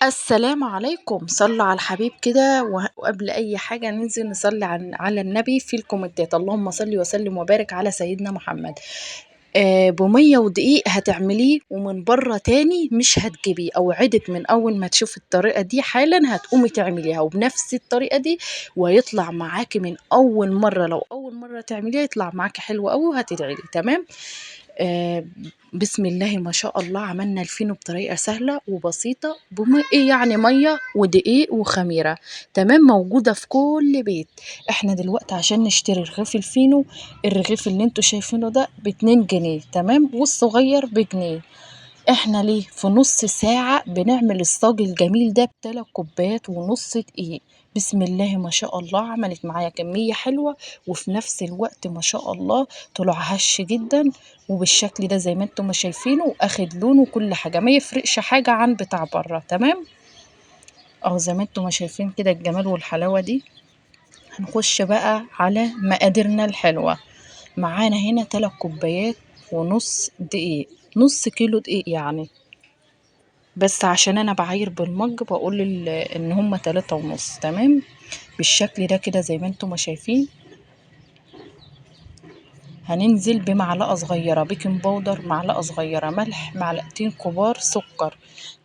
السلام عليكم، صلوا على الحبيب كده وقبل أي حاجة ننزل نصلي على النبي في الكومنتات. اللهم صل وسلم وبارك على سيدنا محمد. بمية ودقيق هتعمليه ومن بره تاني مش هتجيبيه. أوعدك من أول ما تشوفي الطريقة دي حالا هتقومي تعمليها وبنفس الطريقة دي، وهيطلع معاكي من أول مرة. لو أول مرة تعمليها يطلع معاكي حلو أوي وهتدعيلي. تمام. آه بسم الله ما شاء الله، عملنا الفينو بطريقة سهلة وبسيطة إيه يعني مية ودقيق وخميرة. تمام، موجودة في كل بيت. احنا دلوقتي عشان نشتري رغيف الفينو، الرغيف اللي انتوا شايفينه ده ب2 جنيه، تمام، والصغير ب1 جنيه. احنا ليه في نص ساعة بنعمل الصاج الجميل ده ب3 كوبايات ونص دقيق. بسم الله ما شاء الله، عملت معايا كمية حلوة وفي نفس الوقت ما شاء الله طلع هش جدا وبالشكل ده زي ما انتم ما شايفينه، واخد لون وكل حاجة، ما يفرقش حاجة عن بتاع بره. تمام، اهو زي ما انتم ما شايفين كده الجمال والحلاوة دي. هنخش بقى على مقاديرنا الحلوة. معانا هنا 3 كوبايات ونص دقيق، نص كيلو دقيق يعني، بس عشان انا بعاير بالمج بقول ان هما 3 ونص. تمام، بالشكل ده كده زي ما انتم ما شايفين. هننزل بمعلقة صغيرة بيكنج باودر، معلقة صغيرة ملح، معلقتين كبار سكر،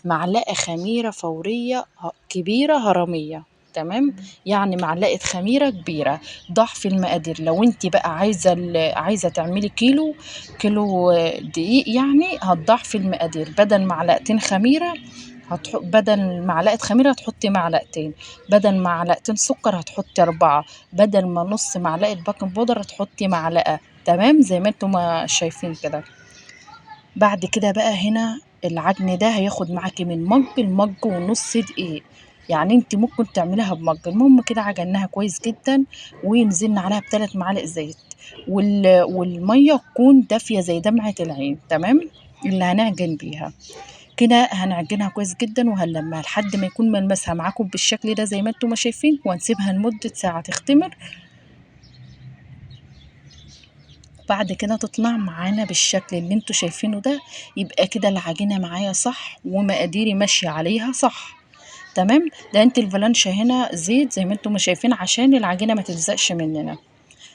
معلقة خميرة فورية كبيرة هرمية. تمام، يعني معلقة خميرة كبيرة. ضعف المقادير. لو انت بقى عايزة تعملي كيلو دقيق، يعني هتضعفي المقادير. بدل معلقتين خميرة بدل معلقة خميرة هتحطي معلقتين، بدل معلقتين سكر هتحطي 4، بدل ما نص معلقة بيكنج باودر هتحطي معلقة. تمام، زي ما انتم ما شايفين كده. بعد كده بقى هنا العجن ده هياخد معاكي من المج ونص دقيق، يعني انت ممكن تعمليها بمج. المهم كده عجناها كويس جدا ونزلنا عليها ب3 معالق زيت، والميه تكون دافيه زي دمعة العين. تمام، اللي هنعجن بيها كده هنعجنها كويس جدا وهنلمها لحد ما يكون ملمسها معاكم بالشكل ده زي ما انتم ما شايفين، وهنسيبها لمدة ساعة تختمر. بعد كده تطلع معانا بالشكل اللي انتوا شايفينه ده. يبقى كده العجينة معايا صح ومقاديري ماشية عليها صح. تمام، ده انت الفلانشة هنا زيت زي ما انتم ما شايفين عشان العجينة ما تلزقش مننا.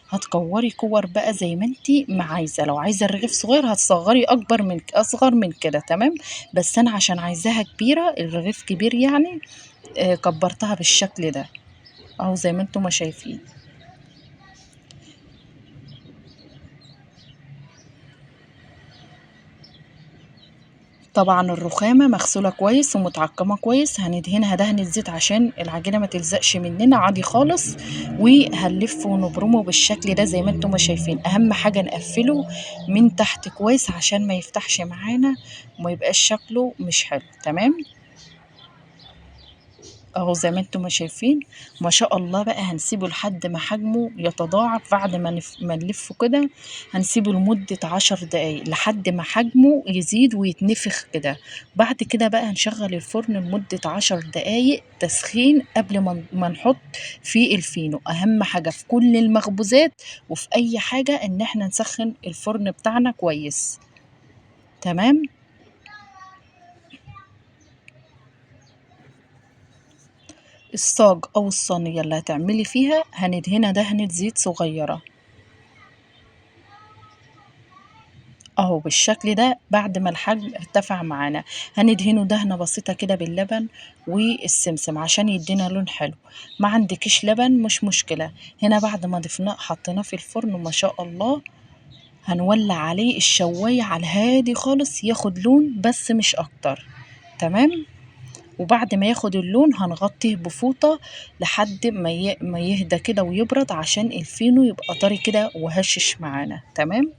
هتكوري كور بقى زي ما انت ما عايزه. لو عايزه الرغيف صغير هتصغري اصغر من كده. تمام، بس انا عشان عايزاها كبيره، الرغيف كبير يعني، كبرتها بالشكل ده اهو زي ما انتم ما شايفين. طبعا الرخامة مغسولة كويس ومتعقمة كويس، هندهنها دهنة زيت عشان العجينة ما تلزقش مننا عادي خالص. وهنلفه ونبرمه بالشكل ده زي ما انتم ما شايفين. اهم حاجة نقفله من تحت كويس عشان ما يفتحش معانا وما يبقاش شكله مش حلو. تمام، اهو زي ما انتم ما شايفين. ما شاء الله بقى هنسيبه لحد ما حجمه يتضاعف. بعد ما نلفه كده هنسيبه لمدة 10 دقايق لحد ما حجمه يزيد ويتنفخ كده. بعد كده بقى هنشغل الفرن لمدة 10 دقايق تسخين قبل ما نحط فيه الفينو. اهم حاجة في كل المخبوزات وفي اي حاجة ان احنا نسخن الفرن بتاعنا كويس. تمام، الصاج او الصينية اللي هتعملي فيها هندهنها دهنة زيت صغيرة اهو بالشكل ده. بعد ما الحجم ارتفع معانا هندهنه دهنة بسيطة كده باللبن والسمسم عشان يدينا لون حلو. ما عندكش لبن مش مشكلة. هنا بعد ما ضفناه حطيناه في الفرن ما شاء الله، هنولع عليه الشواية على الهادي خالص ياخد لون بس مش اكتر. تمام، وبعد ما ياخد اللون هنغطيه بفوطة لحد ما يهدى كده ويبرد عشان الفينو يبقى طري كده وهشش معانا. تمام،